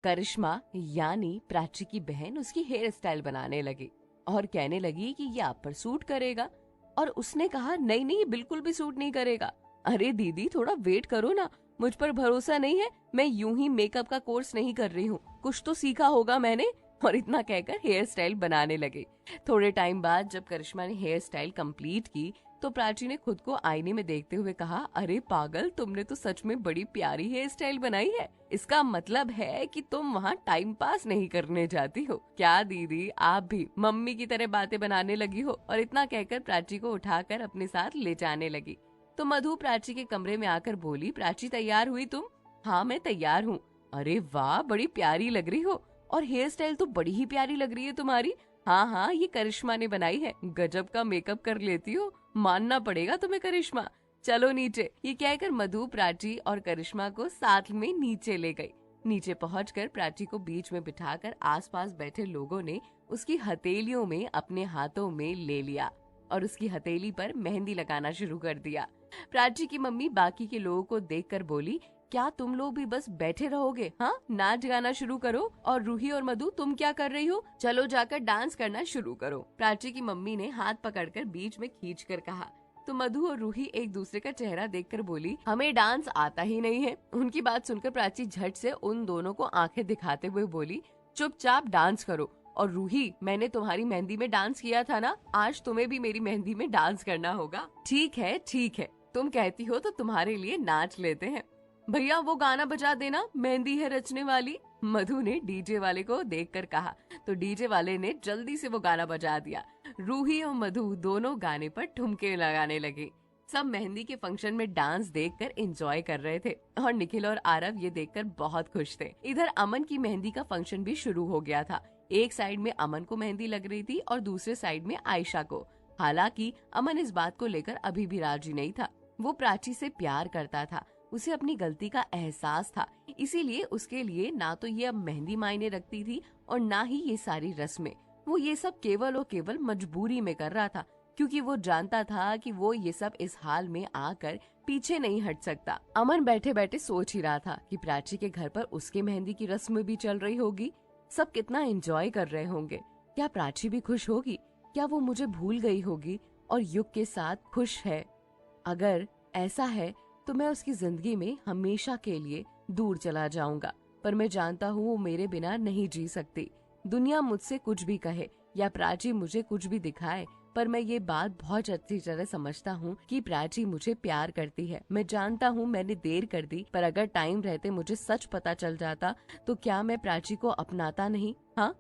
करिश्मा यानी प्राची की बहन उसकी हेयर स्टाइल बनाने लगी और कहने लगी कि ये आप पर सूट करेगा। और उसने कहा नहीं नहीं, ये बिल्कुल भी सूट नहीं करेगा। अरे दीदी थोड़ा वेट करो ना, मुझ पर भरोसा नहीं है? मैं यूं ही मेकअप का कोर्स नहीं कर रही हूँ, कुछ तो सीखा होगा मैंने। और इतना कहकर हेयर स्टाइल बनाने लगे। थोड़े टाइम बाद जब करिश्मा ने हेयर स्टाइल कंप्लीट की तो प्राची ने खुद को आईने में देखते हुए कहा, अरे पागल, तुमने तो सच में बड़ी प्यारी हेयर स्टाइल बनाई है। इसका मतलब है कि तुम वहाँ टाइम पास नहीं करने जाती हो क्या दीदी? आप भी मम्मी की तरह बातें बनाने लगी हो। और इतना कहकर प्राची को उठाकर अपने साथ ले जाने लगी। तो मधु प्राची के कमरे में आकर बोली, प्राची तैयार हुई तुम? हाँ मैं तैयार हूँ। अरे वाह, बड़ी प्यारी लग रही हो, और हेयर स्टाइल तो बड़ी ही प्यारी लग रही है तुम्हारी। हाँ हाँ, ये करिश्मा ने बनाई है, गजब का मेकअप कर लेती हो, मानना पड़ेगा तुम्हें करिश्मा। चलो नीचे। ये कहकर मधु प्राची और करिश्मा को साथ में नीचे ले गई। नीचे पहुंचकर प्राची को बीच में बिठाकर आसपास बैठे लोगों ने उसकी हथेलियों में अपने हाथों में ले लिया और उसकी हथेली पर मेहंदी लगाना शुरू कर दिया। प्राची की मम्मी बाकी के लोगों को देखकर बोली, क्या तुम लोग भी बस बैठे रहोगे? हाँ, नाच गाना शुरू करो। और रूही और मधु तुम क्या कर रही हो? चलो जाकर डांस करना शुरू करो। प्राची की मम्मी ने हाथ पकड़कर बीच में खींचकर कहा। तो मधु और रूही एक दूसरे का चेहरा देखकर बोली, हमें डांस आता ही नहीं है। उनकी बात सुनकर प्राची झट से उन दोनों को आंखें दिखाते हुए बोली, चुपचाप डांस करो। और रूही, मैंने तुम्हारी मेहंदी में डांस किया था ना, आज तुम्हें भी मेरी मेहंदी में डांस करना होगा। ठीक है, तुम कहती हो तो तुम्हारे लिए नाच लेते हैं। भैया वो गाना बजा देना, मेहंदी है रचने वाली। मधु ने डीजे वाले को देखकर कहा। तो डीजे वाले ने जल्दी से वो गाना बजा दिया। रूही और मधु दोनों गाने पर ठुमके लगाने लगे। सब मेहंदी के फंक्शन में डांस देखकर एंजॉय कर रहे थे और निखिल और आरव ये देखकर बहुत खुश थे। इधर अमन की मेहंदी का फंक्शन भी शुरू हो गया था। एक साइड में अमन को मेहंदी लग रही थी और दूसरे साइड में आयशा को। हालांकि अमन इस बात को लेकर अभी भी राजी नहीं था। वो प्राची से प्यार करता था, उसे अपनी गलती का एहसास था, इसीलिए उसके लिए ना तो ये अब मेहंदी मायने रखती थी और ना ही ये सारी रस्में। वो ये सब केवल और केवल मजबूरी में कर रहा था, क्योंकि वो जानता था कि वो ये सब इस हाल में आकर पीछे नहीं हट सकता। अमन बैठे बैठे सोच ही रहा था कि प्राची के घर पर उसके मेहंदी की रस्म भी चल रही होगी। सब कितना एंजॉय कर रहे होंगे। क्या प्राची भी खुश होगी? क्या वो मुझे भूल गई होगी और युग के साथ खुश है? अगर ऐसा है तो मैं उसकी जिंदगी में हमेशा के लिए दूर चला जाऊंगा। पर मैं जानता हूँ वो मेरे बिना नहीं जी सकती। दुनिया मुझसे कुछ भी कहे या प्राची मुझे कुछ भी दिखाए, पर मैं ये बात बहुत अच्छी तरह समझता हूँ कि प्राची मुझे प्यार करती है। मैं जानता हूँ मैंने देर कर दी, पर अगर टाइम रहते मुझे सच पता चल जाता तो क्या मैं प्राची को अपनाता नहीं? हाँ,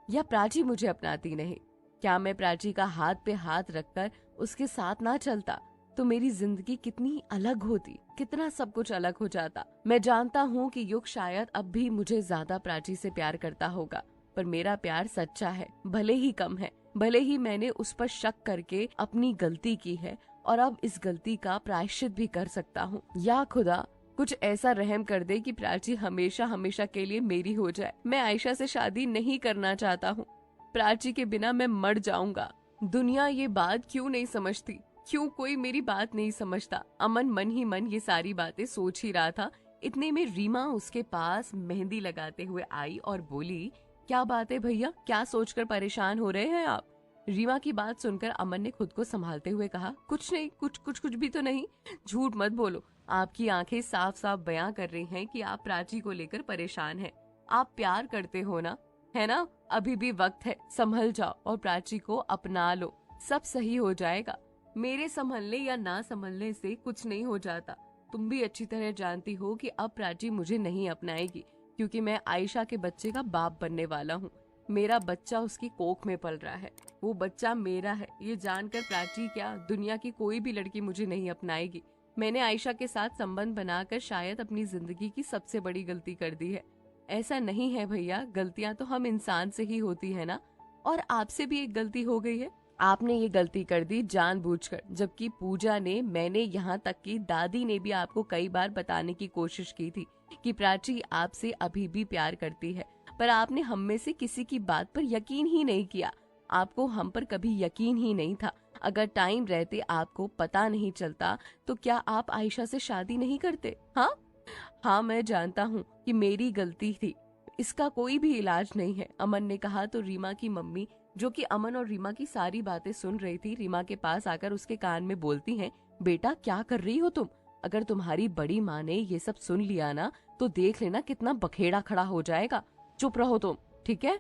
या प्राची मुझे अपनाती नहीं? क्या मैं प्राची का हाथ पे हाथ रखकर उसके साथ ना चलता तो मेरी जिंदगी कितनी अलग होती, कितना सब कुछ अलग हो जाता। मैं जानता हूँ कि युग शायद अब भी मुझे ज्यादा प्राची से प्यार करता होगा, पर मेरा प्यार सच्चा है, भले ही कम है, भले ही मैंने उस पर शक करके अपनी गलती की है और अब इस गलती का प्रायश्चित भी कर सकता हूँ। या खुदा कुछ ऐसा रहम कर दे कि प्राची हमेशा हमेशा के लिए मेरी हो जाए। मैं आयशा से शादी नहीं करना चाहता हूँ। प्राची के बिना मैं मर जाऊंगा। दुनिया ये बात क्यों नहीं समझती? क्यों कोई मेरी बात नहीं समझता? अमन मन ही मन ये सारी बातें सोच ही रहा था। इतने में रीमा उसके पास मेहंदी लगाते हुए आई और बोली, क्या बात है भैया, क्या सोचकर परेशान हो रहे हैं आप? रीमा की बात सुनकर अमन ने खुद को संभालते हुए कहा, कुछ नहीं, कुछ भी तो नहीं। झूठ मत बोलो, आपकी आंखें साफ साफ बयां कर रही हैं कि आप प्राची को लेकर परेशान हैं। आप प्यार करते हो ना, है ना? अभी भी वक्त है, संभल जाओ और प्राची को अपना लो, सब सही हो जाएगा। मेरे संभलने या ना संभलने से कुछ नहीं हो जाता। तुम भी अच्छी तरह जानती हो कि अब प्राची मुझे नहीं अपनाएगी, क्योंकि मैं आयशा के बच्चे का बाप बनने वाला हूँ। मेरा बच्चा उसकी कोख में पल रहा है, वो बच्चा मेरा है। ये जानकर प्राची क्या, दुनिया की कोई भी लड़की मुझे नहीं अपनाएगी। मैंने आयशा के साथ संबंध बनाकर शायद अपनी जिंदगी की सबसे बड़ी गलती कर दी है। ऐसा नहीं है भैया, गलतियां तो हम इंसान से ही होती है ना। और आपसे भी एक गलती हो गई है। आपने ये गलती कर दी जानबूझकर, जबकि पूजा ने, मैंने, यहाँ तक कि दादी ने भी आपको कई बार बताने की कोशिश की थी कि प्राची आपसे अभी भी प्यार करती है, पर आपने हम में से किसी की बात पर यकीन ही नहीं किया। आपको हम पर कभी यकीन ही नहीं था। अगर टाइम रहते आपको पता नहीं चलता तो क्या आप आयशा से शादी नहीं करते? हाँ, मैं जानता हूँ कि मेरी गलती थी। इसका कोई भी इलाज नहीं है, अमन ने कहा। तो रीमा की मम्मी, जो कि अमन और रीमा की सारी बातें सुन रही थी, रीमा के पास आकर उसके कान में बोलती हैं, बेटा क्या कर रही हो तुम? अगर तुम्हारी बड़ी माँ ने ये सब सुन लिया ना तो देख लेना कितना बखेड़ा खड़ा हो जाएगा। चुप रहो तुम, ठीक है?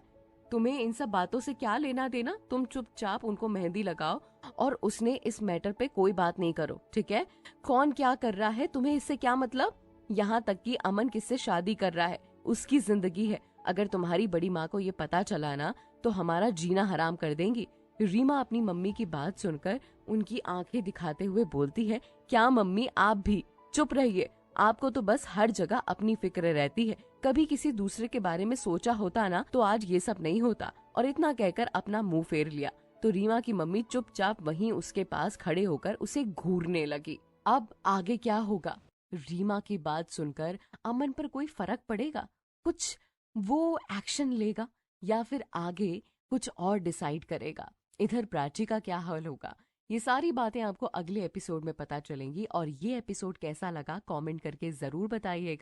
तुम्हें इन सब बातों से क्या लेना देना? तुम चुपचाप उनको मेहंदी लगाओ और उसने इस मैटर पे कोई बात नहीं करो, ठीक है? कौन क्या कर रहा है तुम्हें इससे क्या मतलब? यहाँ तक कि अमन किससे शादी कर रहा है, उसकी जिंदगी है। अगर तुम्हारी बड़ी माँ को ये पता चला ना तो हमारा जीना हराम कर देंगी। रीमा अपनी मम्मी की बात सुनकर उनकी आंखें दिखाते हुए बोलती है, क्या मम्मी आप भी चुप रहिए। आपको तो बस हर जगह अपनी फिक्र रहती है। कभी किसी दूसरे के बारे में सोचा होता ना तो आज ये सब नहीं होता। और इतना कहकर अपना मुंह फेर लिया। तो रीमा की मम्मी चुपचाप वहीं उसके पास खड़े होकर उसे घूरने लगी। अब आगे क्या होगा? रीमा की बात सुनकर अमन पर कोई फर्क पड़ेगा? कुछ वो एक्शन लेगा या फिर आगे कुछ और डिसाइड करेगा? इधर प्राची का क्या हाल होगा? ये सारी बातें आपको अगले एपिसोड में पता चलेंगी। और ये एपिसोड कैसा लगा कमेंट करके जरूर बताइएगा।